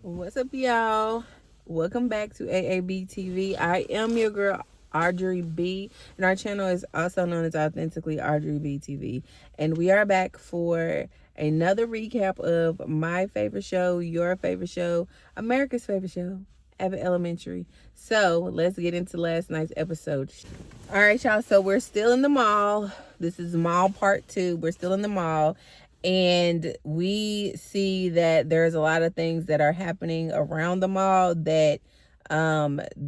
What's up, y'all? Welcome back to AAB TV. I am your girl, Audrey B, and our channel is also known as Authentically Audrey B TV. And we are back for another recap of my favorite show, your favorite show, America's favorite show, Abbott Elementary. So let's get into last night's episode. All right, y'all. So we're still in the mall. This is mall part 2. We're still in the mall. And we see that there's a lot of things that are happening around the mall that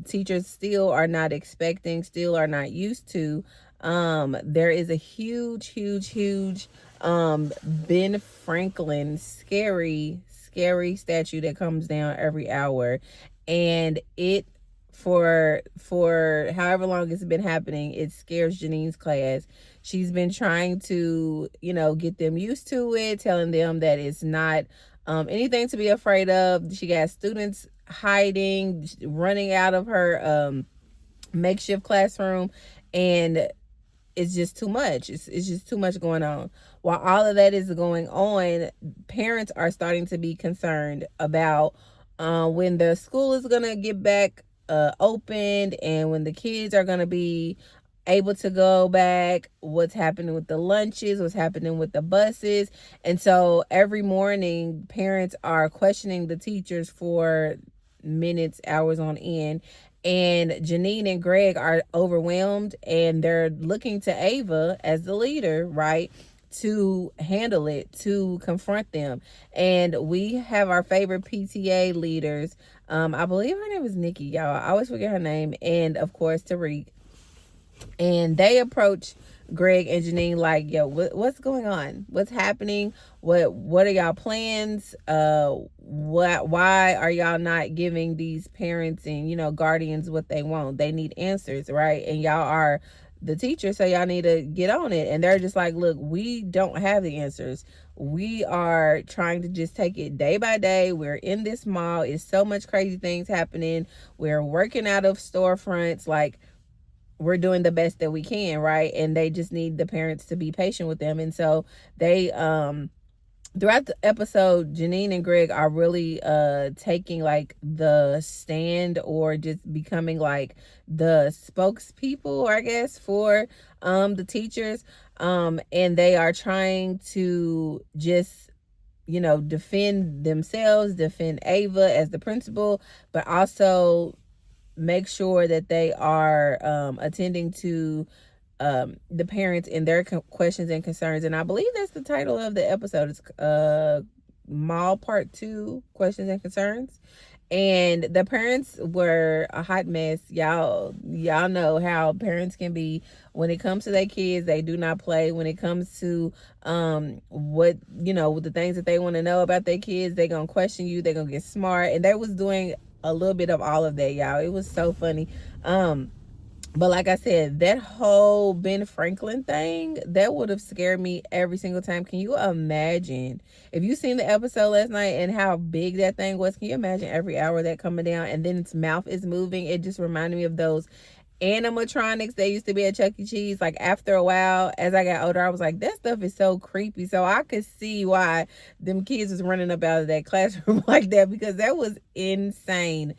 teachers still are not expecting, still are not used to. There is a huge Ben Franklin scary statue that comes down every hour, and it for however long it's been happening, it scares Janine's class. She's been trying to, get them used to it, telling them that it's not anything to be afraid of. She got students hiding, running out of her makeshift classroom, and it's just too much. It's just too much going on. While all of that is going on, parents are starting to be concerned about when the school is going to get back opened, and when the kids are going to be able to go back, what's happening with the lunches, what's happening with the buses. And so every morning, parents are questioning the teachers for minutes, hours on end. And Janine and Greg are overwhelmed, and they're looking to Ava as the leader, right, to handle it, to confront them. And we have our favorite PTA leaders. I believe her name is Nikki, y'all. I always forget her name. And of course, Tariq. And they approach Greg and Janine like, yo, what's going on? What's happening? What are y'all plans? Why are y'all not giving these parents and, guardians what they want? They need answers, right? And y'all are the teacher, so y'all need to get on it. And they're just like, look, we don't have the answers. We are trying to just take it day by day. We're in this mall. It's so much crazy things happening. We're working out of storefronts. Like, we're doing the best that we can, right? And they just need the parents to be patient with them. And so they throughout the episode, Janine and Greg are really taking like the stand, or just becoming like the spokespeople, I guess, for the teachers. And they are trying to just defend themselves, defend Ava as the principal, but also make sure that they are attending to the parents and their questions and concerns. And I believe that's the title of the episode. It's Mall Part 2, Questions and Concerns. And the parents were a hot mess. Y'all know how parents can be when it comes to their kids. They do not play. When it comes to the things that they want to know about their kids, they're gonna question you, they're gonna get smart. And they was doing a little bit of all of that, y'all. It was so funny. But like I said, that whole Ben Franklin thing, that would have scared me every single time. Can you imagine? If you seen the episode last night and how big that thing was, can you imagine every hour that coming down and then its mouth is moving? It just reminded me of those animatronics that used to be at Chuck E. Cheese. Like, after a while, as I got older, I was like, that stuff is so creepy. So I could see why them kids was running up out of that classroom like that, because that was insane.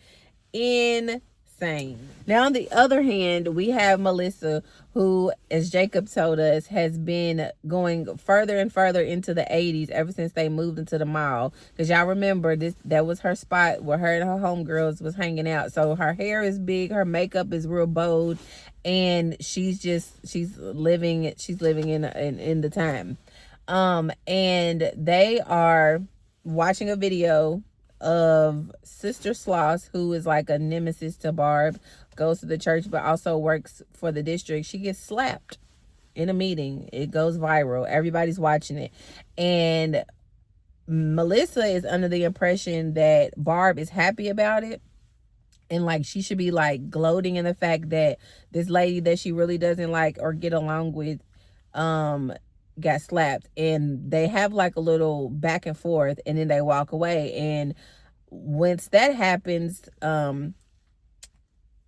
Now, on the other hand, we have Melissa, who, as Jacob told us, has been going further and further into the 80s ever since they moved into the mall. Because y'all remember, that was her spot where her and her homegirls was hanging out. So her hair is big, her makeup is real bold, and she's living in the time. And they are watching a video of Sister Sloss, who is like a nemesis to Barb, goes to the church but also works for the district. She gets slapped in a meeting. It goes viral. Everybody's watching it. And Melissa is under the impression that Barb is happy about it. And like, she should be like gloating in the fact that this lady that she really doesn't like or get along with got slapped. And they have like a little back and forth, and then they walk away. And once that happens,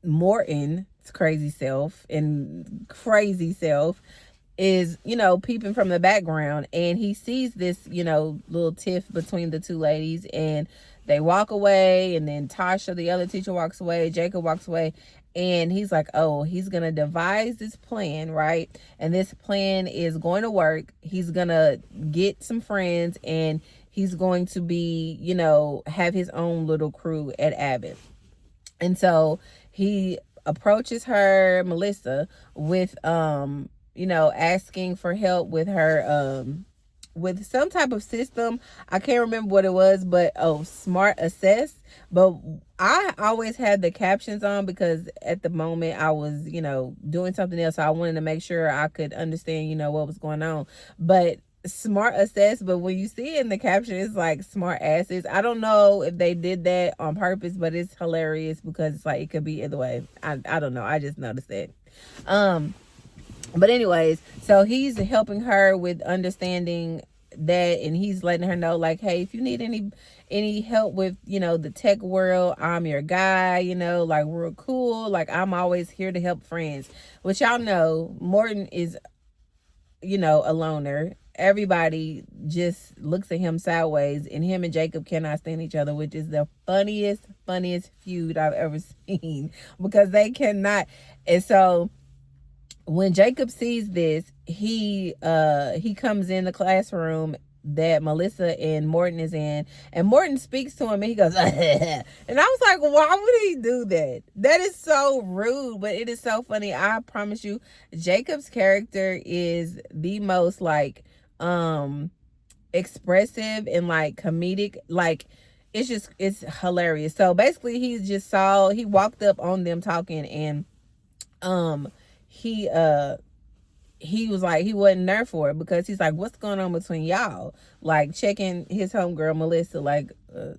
Morton's crazy self is, peeping from the background, and he sees this, little tiff between the two ladies, and they walk away, and then Tasha, the other teacher, walks away, Jacob walks away, and he's like, oh, he's gonna devise this plan, right? And this plan is going to work. He's gonna get some friends, and he's going to be, have his own little crew at Abbott. And so he approaches her, Melissa, with asking for help with her with some type of system. I can't remember what it was, but smart assess. But I always had the captions on because at the moment I was, doing something else. So I wanted to make sure I could understand, what was going on. But smart assess, but when you see it in the caption, it's like smart asses. I don't know if they did that on purpose, but it's hilarious because it's like it could be either way. I don't know. I just noticed that. But anyways, so he's helping her with understanding that, and he's letting her know, like, hey, if you need any help with, the tech world, I'm your guy, like, we're cool. Like, I'm always here to help friends. Which y'all know, Morton is, a loner. Everybody just looks at him sideways, and him and Jacob cannot stand each other, which is the funniest feud I've ever seen, because they cannot. And so when Jacob sees this, he comes in the classroom that Melissa and Morton is in, and Morton speaks to him, and he goes, and I was like, why would he do that? That is so rude, but it is so funny. I promise you, Jacob's character is the most like expressive and like comedic. Like, it's hilarious. So basically, he walked up on them talking, and he was like, he wasn't there for it, because he's like, what's going on between y'all? Like, checking his homegirl Melissa, like,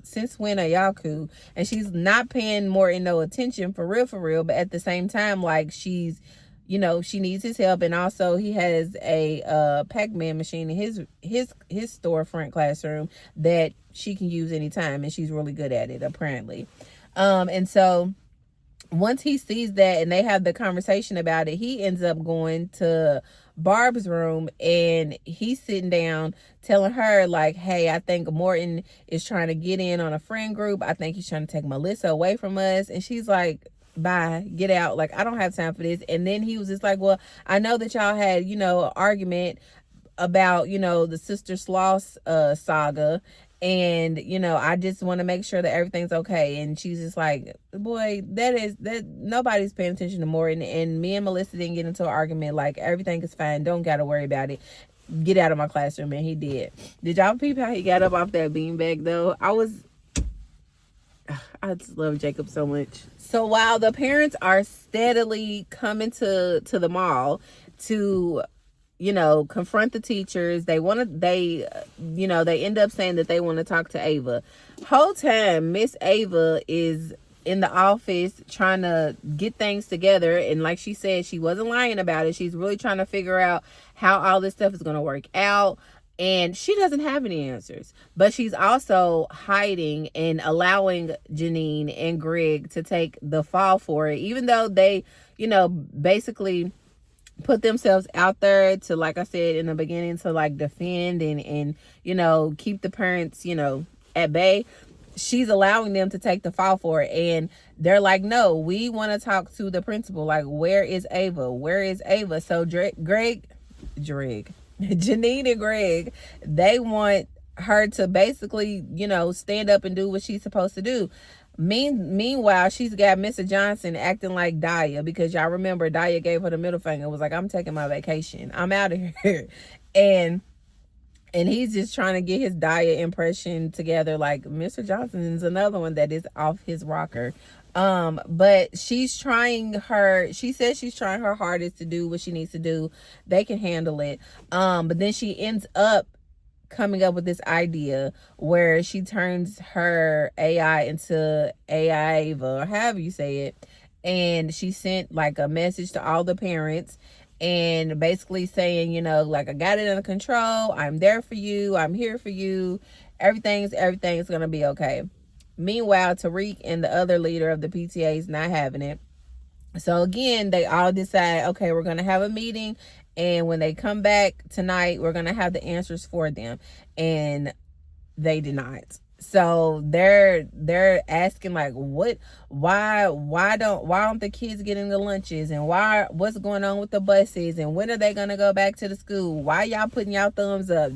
since when are y'all cool? And she's not paying Morton no attention, for real, but at the same time, like, she's, she needs his help. And also he has a Pac-Man machine in his storefront classroom that she can use anytime, and she's really good at it, apparently. And so once he sees that and they have the conversation about it, he ends up going to Barb's room, and he's sitting down telling her, like, hey, I think Morton is trying to get in on a friend group. I think he's trying to take Melissa away from us. And she's like, bye, get out. Like, I don't have time for this. And then he was just like, well, I know that y'all had, an argument about, the Sister Sloss saga. And, I just want to make sure that everything's okay. And she's just like, boy, that nobody's paying attention to Morton. And me and Melissa didn't get into an argument. Like, everything is fine. Don't got to worry about it. Get out of my classroom. And he did. Did y'all peep how he got up off that beanbag, though? I just love Jacob so much. So while the parents are steadily coming to the mall to, confront the teachers, they end up saying that they want to talk to Ava. Whole time, Miss Ava is in the office trying to get things together. And like she said, she wasn't lying about it. She's really trying to figure out how all this stuff is going to work out. And she doesn't have any answers, but she's also hiding and allowing Janine and Greg to take the fall for it, even though they, basically put themselves out there to, like I said in the beginning, to like defend and keep the parents, at bay. She's allowing them to take the fall for it. And they're like, no, we want to talk to the principal. Like, where is Ava? Where is Ava? So Janine and Greg, they want her to basically, stand up and do what she's supposed to do. Meanwhile, she's got Mr. Johnson acting like Daya, because y'all remember Daya gave her the middle finger, was like, I'm taking my vacation. I'm out of here. And he's just trying to get his Daya impression together. Like, Mr. Johnson's another one that is off his rocker. But she says she's trying her hardest to do what she needs to do. They can handle it. But then she ends up coming up with this idea where she turns her AI into Ava, or however you say it. And she sent like a message to all the parents, and basically saying, like, I got it under control. I'm there for you. I'm here for you. Everything's going to be okay. Meanwhile, Tariq and the other leader of the PTA is not having it. So again, they all decide, okay, we're going to have a meeting, And when they come back tonight, we're going to have the answers for them. And they did not. So they're asking like, why don't the kids getting the lunches, and what's going on with the buses, and when are they gonna go back to the school? Why y'all putting y'all thumbs up?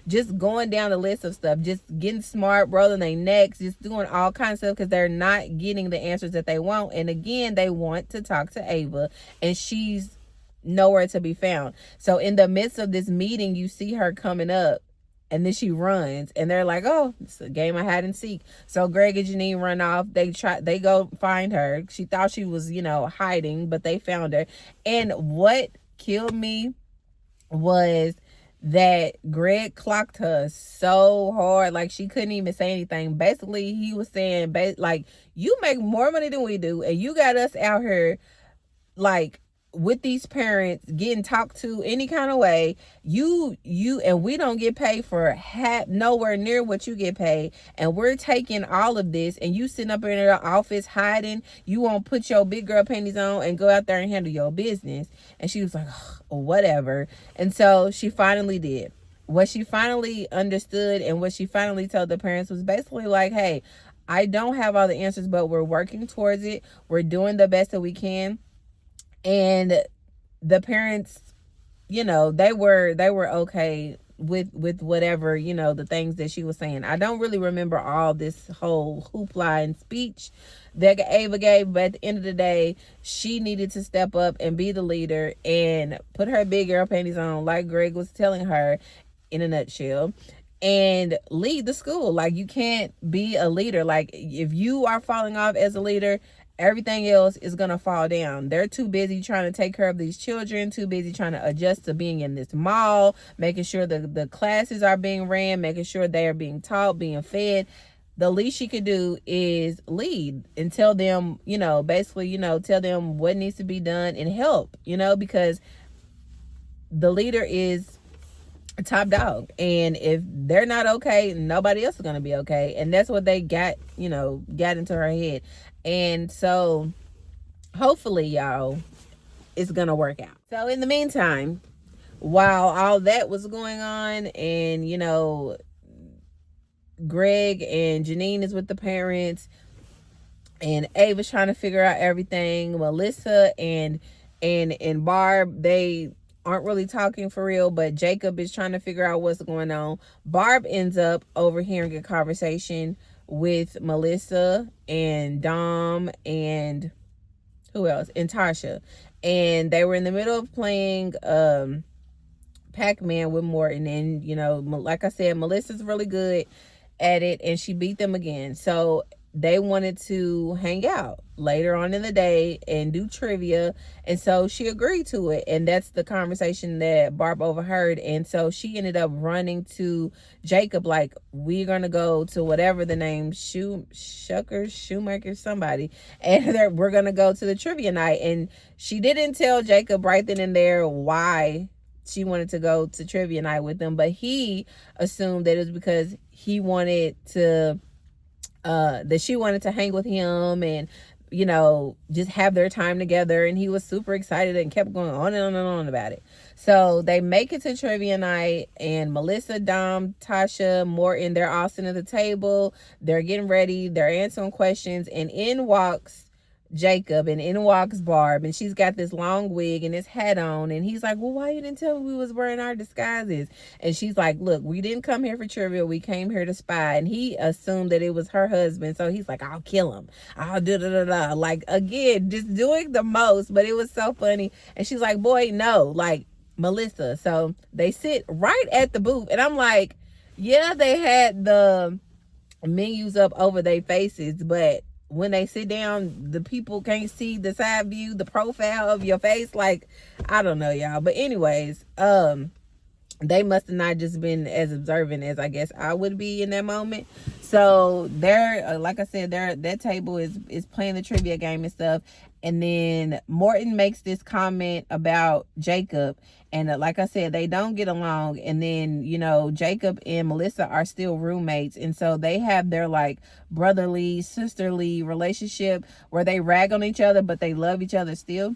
Just going down the list of stuff, just getting smart, rolling their necks, just doing all kinds of stuff because they're not getting the answers that they want. And again, they want to talk to Ava, and she's nowhere to be found. So in the midst of this meeting, you see her coming up, and then she runs, and they're like, oh, it's a game of hide and seek. So Greg and Janine run off. They go find her. She thought she was, hiding, but they found her. And what killed me was that Greg clocked her so hard, like she couldn't even say anything. Basically, he was saying, like, you make more money than we do, and you got us out here, like, with these parents getting talked to any kind of way. You and we don't get paid for nowhere near what you get paid, and we're taking all of this, and you sitting up in your office hiding. You won't put your big girl panties on and go out there and handle your business. And she was like, oh, whatever. And so she finally did. What she finally understood and what she finally told the parents was basically like, hey, I don't have all the answers, but we're working towards it. We're doing the best that we can. And the parents, they were okay with whatever, the things that she was saying. I don't really remember all this whole hoopla and speech that Ava gave, but at the end of the day, she needed to step up and be the leader and put her big girl panties on, like Greg was telling her, in a nutshell, and lead the school. Like, you can't be a leader. Like, if you are falling off as a leader, everything else is going to fall down. They're too busy trying to take care of these children, too busy trying to adjust to being in this mall, making sure the classes are being ran, making sure they are being taught, being fed. The least she could do is lead and tell them, basically, tell them what needs to be done and help, because the leader is top dog. And if they're not okay, nobody else is going to be okay. And that's what they got into her head. And so hopefully, y'all, it's going to work out. So in the meantime, while all that was going on, and, Greg and Janine is with the parents, and Ava's trying to figure out everything, Melissa and Barb, they aren't really talking for real, but Jacob is trying to figure out what's going on. Barb ends up overhearing a conversation with Melissa and Dom and who else? And Tasha. And they were in the middle of playing Pac-Man with Morton. And, like I said, Melissa's really good at it, and she beat them again. So they wanted to hang out later on in the day and do trivia, and so she agreed to it. And that's the conversation that Barb overheard. And so she ended up running to Jacob, like, we're gonna go to whatever the name, Schumacher, somebody, and we're gonna go to the trivia night. And she didn't tell Jacob right then and there why she wanted to go to trivia night with them, but he assumed that it was because he wanted to that she wanted to hang with him and, just have their time together. And he was super excited and kept going on and on and on about it. So they make it to trivia night, and Melissa, Dom, Tasha, Morton, they're all sitting at the table. They're getting ready. They're answering questions. And in walks Jacob, and in walks Barb, and she's got this long wig and this hat on, and he's like, well, why you didn't tell me we was wearing our disguises? And she's like, look, we didn't come here for trivia, we came here to spy. And he assumed that it was her husband, so he's like, I'll kill him, I'll do like, again, just doing the most. But it was so funny. And she's like, boy, no, like, Melissa. So they sit right at the booth, and I'm like, yeah, they had the menus up over their faces, but when they sit down, the people can't see the side view, the profile of your face. Like, I don't know, y'all. But anyways, they must have not just been as observant as I guess I would be in that moment. So they're, like I said, that table is playing the trivia game and stuff. And then Morton makes this comment about Jacob. And like I said, they don't get along. And then, Jacob and Melissa are still roommates. And so they have their like brotherly, sisterly relationship where they rag on each other, but they love each other still.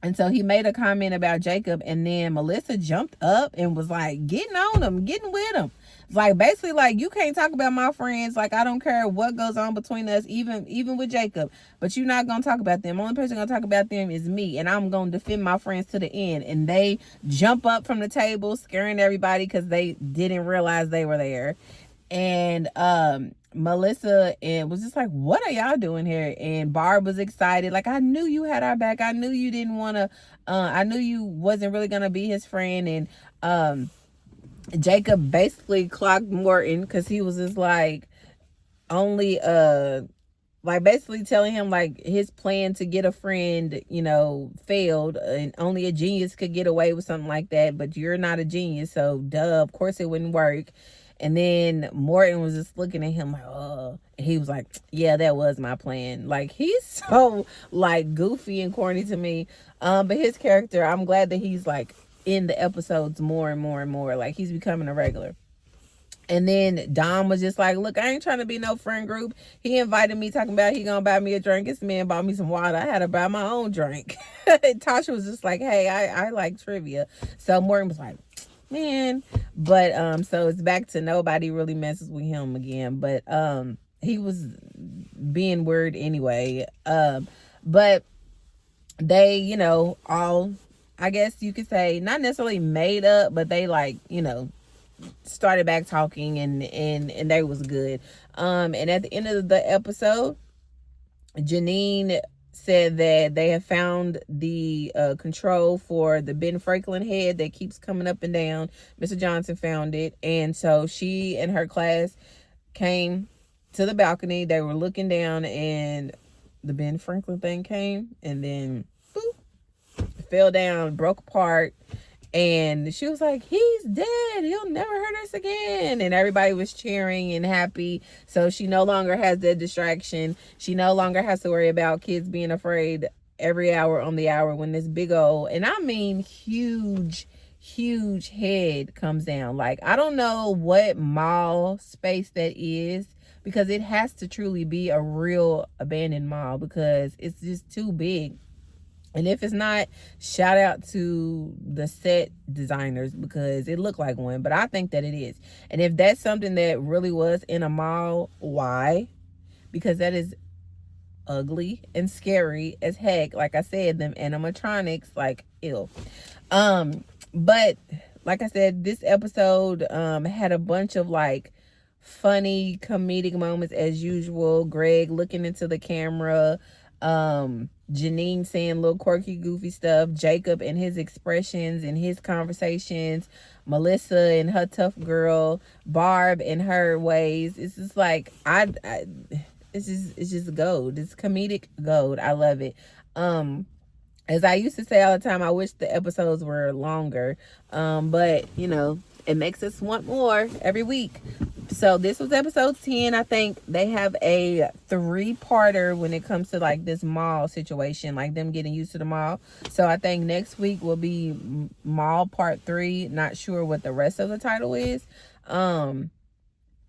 And so he made a comment about Jacob, and then Melissa jumped up and was like, getting on him, getting with him. Like, basically, like, you can't talk about my friends. Like, I don't care what goes on between us, even with Jacob. But you're not going to talk about them. Only person going to talk about them is me. And I'm going to defend my friends to the end. And they jump up from the table, scaring everybody because they didn't realize they were there. And Melissa and was just like, what are y'all doing here? And Barb was excited, like, I knew you had our back. I knew you didn't want to I knew you wasn't really gonna be his friend. And Jacob basically clocked Morton because he was just like, only like basically telling him like his plan to get a friend, you know, failed, and only a genius could get away with something like that. But you're not a genius, so duh, of course it wouldn't work. And then Morton was just looking at him like, oh. And he was like, yeah, that was my plan. Like, he's so like goofy and corny to me. But his character, I'm glad that he's like in the episodes more and more and more. Like, he's becoming a regular. And then Dom was just like, look, I ain't trying to be no friend group. He invited me talking about he gonna buy me a drink. This man bought me some water. I had to buy my own drink. Tasha was just like, hey, I like trivia. So Morgan was like, man. But so it's back to nobody really messes with him again. But he was being weird anyway. But they, you know, all, I guess you could say, not necessarily made up, but they like, you know, started back talking, and they was good. And at the end of the episode, Janine said that they have found the control for the Ben Franklin head that keeps coming up and down. Mr. Johnson found it, and so she and her class came to the balcony. They were looking down, and the Ben Franklin thing came, and then boop, fell down, broke apart. And she was like, he's dead. He'll never hurt us again. And everybody was cheering and happy. So she no longer has that distraction. She no longer has to worry about kids being afraid every hour on the hour when this big old, and I mean huge head comes down. Like, I don't know what mall space that is, because it has to truly be a real abandoned mall, because it's just too big. And if it's not, shout out to the set designers, because it looked like one, but I think that it is. And if that's something that really was in a mall, why? Because that is ugly and scary as heck. Like I said, them animatronics, like, ew. But like I said, this episode had a bunch of like funny comedic moments as usual. Greg looking into the camera, Janine saying little quirky goofy stuff, Jacob and his expressions and his conversations, Melissa and her tough girl, Barb and her ways. It's just like it's just gold. It's comedic gold. I love it. As I used to say all the time, I wish the episodes were longer, but you know, it makes us want more every week. So this was episode 10. I think they have a 3-parter when it comes to like this mall situation, like them getting used to the mall. So I think next week will be mall part 3. Not sure what the rest of the title is. And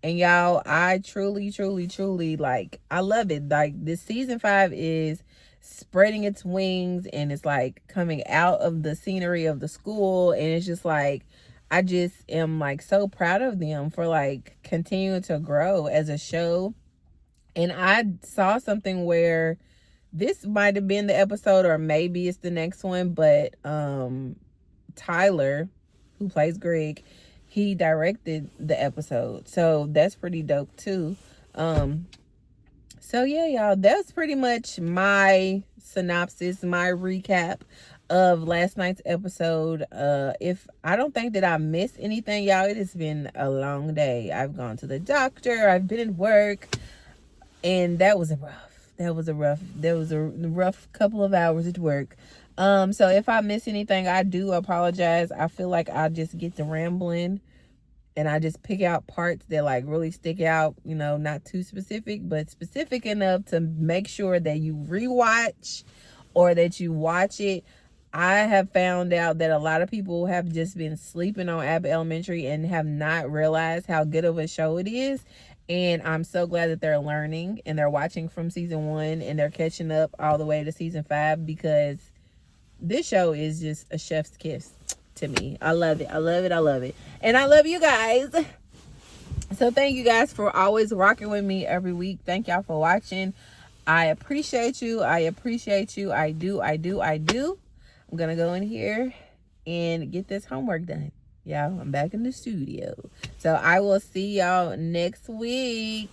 y'all, I truly like, I love it. Like, this season 5 is spreading its wings, and it's like coming out of the scenery of the school, and it's just like, I just am like so proud of them for like continuing to grow as a show. And I saw something where this might have been the episode, or maybe it's the next one, but Tyler, who plays Greg, he directed the episode. So that's pretty dope too. So yeah, y'all, that's pretty much my synopsis, my recap of last night's episode. If I don't think that I missed anything, y'all, it has been a long day. I've gone to the doctor, I've been at work, and that was a rough couple of hours at work. So if I miss anything, I do apologize. I feel like I just get to rambling, and I just pick out parts that like really stick out, you know, not too specific, but specific enough to make sure that you rewatch or that you watch it. I have found out that a lot of people have just been sleeping on Abbott Elementary and have not realized how good of a show it is. And I'm so glad that they're learning and they're watching from season 1 and they're catching up all the way to season 5, because this show is just a chef's kiss to me. I love it. I love it. I love it. And I love you guys. So thank you guys for always rocking with me every week. Thank y'all for watching. I appreciate you. I appreciate you. I do. I do. I do. I'm going to go in here and get this homework done. Y'all, I'm back in the studio. So I will see y'all next week.